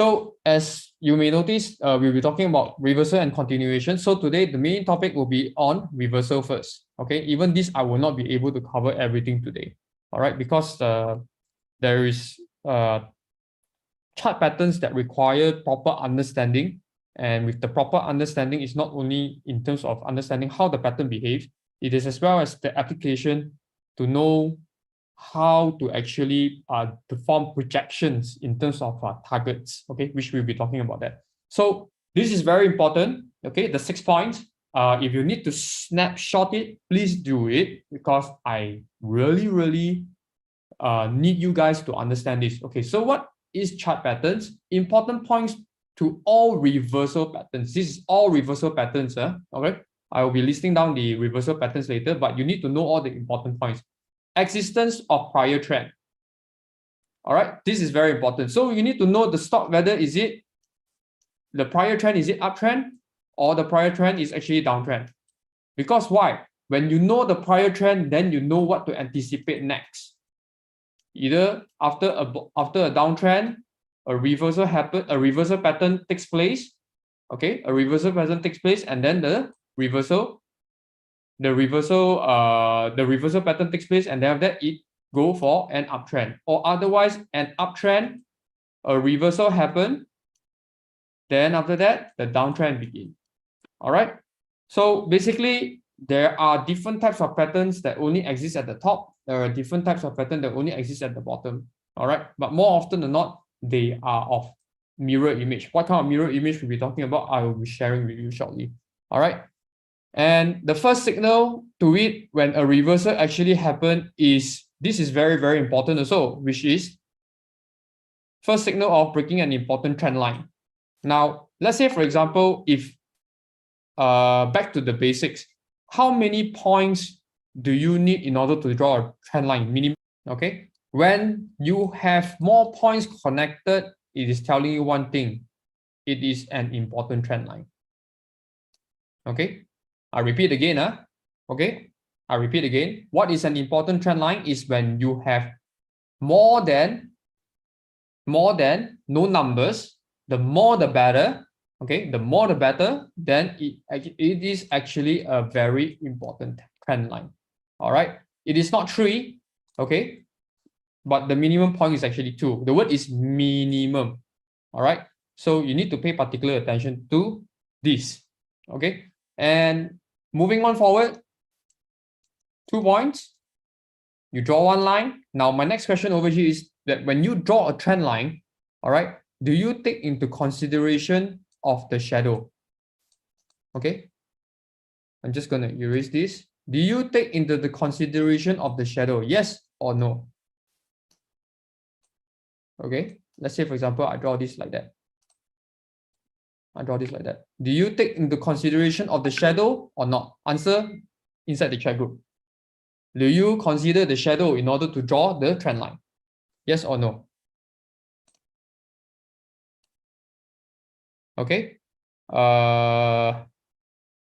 So as you may notice, we'll be talking about reversal and continuation. So today, the main topic will be on reversal first. Okay, even this, I will not be able to cover everything today. All right, because there is chart patterns that require proper understanding. And with the proper understanding, it's not only in terms of understanding how the pattern behaves, it is as well as the application to know how to actually perform projections in terms of targets, okay, which we'll be talking about that. So this is very important, okay, the 6 points. If you need to snapshot it, please do it, because I really need you guys to understand this. Okay, so what is chart patterns? Important points to all reversal patterns. This is all reversal patterns, okay? I will be listing down the reversal patterns later, but you need to know all the important points. Existence of prior trend. All right, this is very important. So you need to know the stock, whether is it the prior trend, is it uptrend, or the prior trend is actually downtrend. Because why? When you know the prior trend, then you know what to anticipate next. Either after a downtrend, a reversal pattern takes place. Okay, a reversal pattern takes place, and then the reversal pattern takes place, and then after that it go for an uptrend, or otherwise an uptrend, a reversal happen, then after that the downtrend begin. All right, so basically there are different types of patterns that only exist at the top. There are different types of patterns that only exist at the bottom. All right, but more often than not, they are of mirror image. What kind of mirror image we'll be talking about, I will be sharing with you shortly. All right, and the first signal to it when a reversal actually happened is, this is very important also, which is first signal of breaking an important trend line. Now, let's say, for example, if back to the basics, how many points do you need in order to draw a trend line? Minimum, okay? When you have more points connected, it is telling you one thing. It is an important trend line. Okay? I repeat again, okay? I repeat again. What is an important trend line is when you have more than no numbers. The more the better. Okay, the more the better, then it is actually a very important trend line. All right, it is not 3, okay, but the minimum point is actually 2. The word is minimum. All right, so you need to pay particular attention to this. Okay, and moving on forward, 2 points. You draw one line. Now, my next question over here is that when you draw a trend line, all right, do you take into consideration of the shadow? Okay, I'm just going to erase this. Do you take into the consideration of the shadow? Yes or no? Okay, let's say, for example, I draw this like that. I draw this like that. Do you take into consideration of the shadow or not? Answer inside the chat group. Do you consider the shadow in order to draw the trend line? Yes or no? Okay.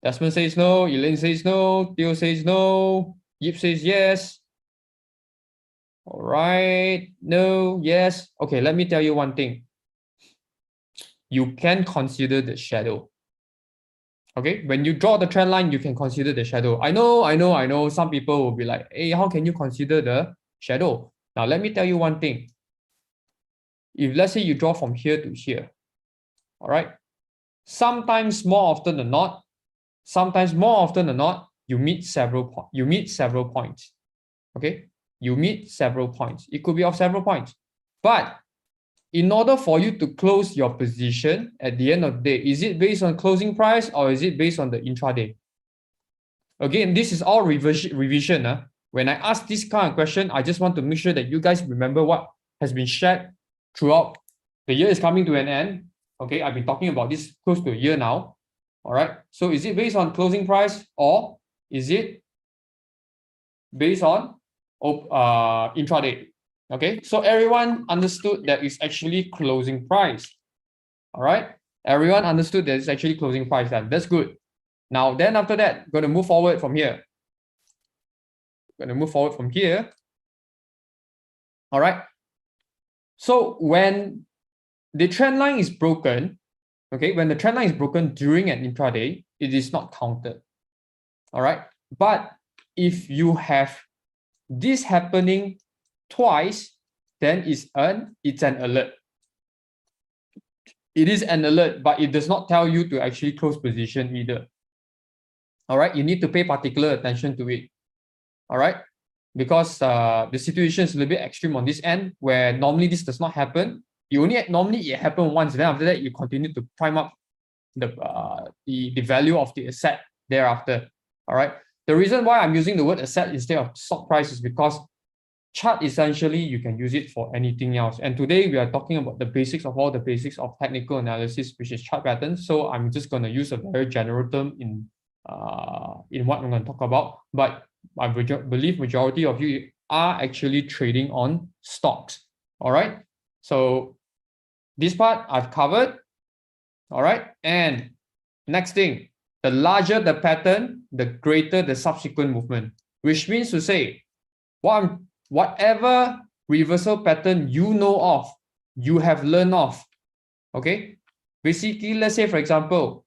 Desmond says no. Elaine says no. Theo says no. Yip says yes. All right. No. Yes. Okay. Let me tell you one thing. You can consider the shadow. Okay. When you draw the trend line, you can consider the shadow. I know. Some people will be like, hey, how can you consider the shadow? Now, let me tell you one thing. If let's say you draw from here to here, all right, sometimes more often than not, you meet several points. Okay, you meet several points. It could be of several points, but in order for you to close your position at the end of the day, is it based on closing price or is it based on the intraday? Again, this is all revision. When I ask this kind of question, I just want to make sure that you guys remember what has been shared throughout. The year is coming to an end. Okay, I've been talking about this close to a year now. All right, so is it based on closing price or is it based on intraday? Okay, so everyone understood that it's actually closing price. All right, everyone understood that it's actually closing price. That's good. Now, then after that, going to move forward from here. All right. So when the trend line is broken, okay, when the trend line is broken during an intraday, it is not counted. All right. But if you have this happening twice, then it's an alert. It is an alert, but it does not tell you to actually close position either. All right. You need to pay particular attention to it. All right. Because the situation is a little bit extreme on this end, where normally this does not happen. Normally it happens once, then after that you continue to prime up the value of the asset thereafter. All right. The reason why I'm using the word asset instead of stock price is because chart, essentially you can use it for anything else. And today we are talking about the basics of all the basics of technical analysis, which is chart patterns. So I'm just going to use a very general term in what I'm going to talk about. But I believe majority of you are actually trading on stocks. All right. So this part I've covered. All right. And next thing, the larger the pattern, the greater the subsequent movement, which means to say, whatever reversal pattern you know of, you have learned of. Okay. Basically, let's say, for example,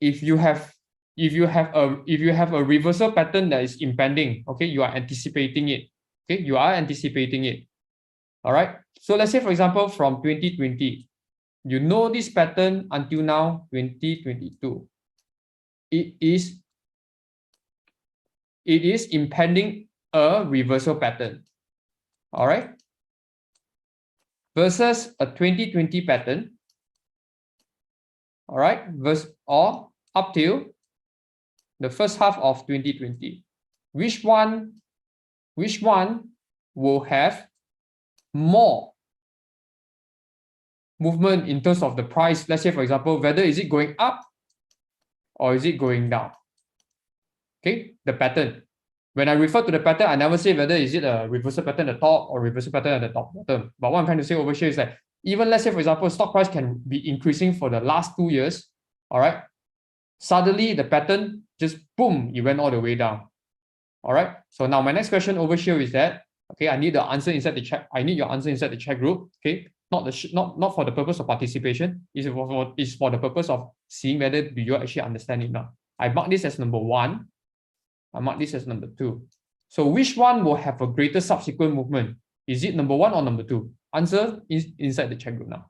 if you have a reversal pattern that is impending, okay, you are anticipating it. Okay, you are anticipating it. All right. So let's say, for example, from 2020, you know this pattern until now, 2022. It is impending a reversal pattern. All right. Versus a 2020 pattern. All right. Or up till the first half of 2020. Which one will have more movement in terms of the price? Let's say, for example, whether is it going up or is it going down? Okay, the pattern. When I refer to the pattern, I never say whether is it a reversal pattern at the top or reversal pattern at the top bottom. But what I'm trying to say over here is that even, let's say, for example, stock price can be increasing for the last 2 years. All right. Suddenly the pattern just boom, it went all the way down. All right. So now my next question over here is that, okay, I need the answer inside the chat. I need your answer inside the chat group. Okay. Not for the purpose of participation. It's for the purpose of seeing whether do you actually understand it now. I mark this as number 1. I mark this as number 2. So which one will have a greater subsequent movement? Is it number 1 or number 2? Answer is inside the chat group now.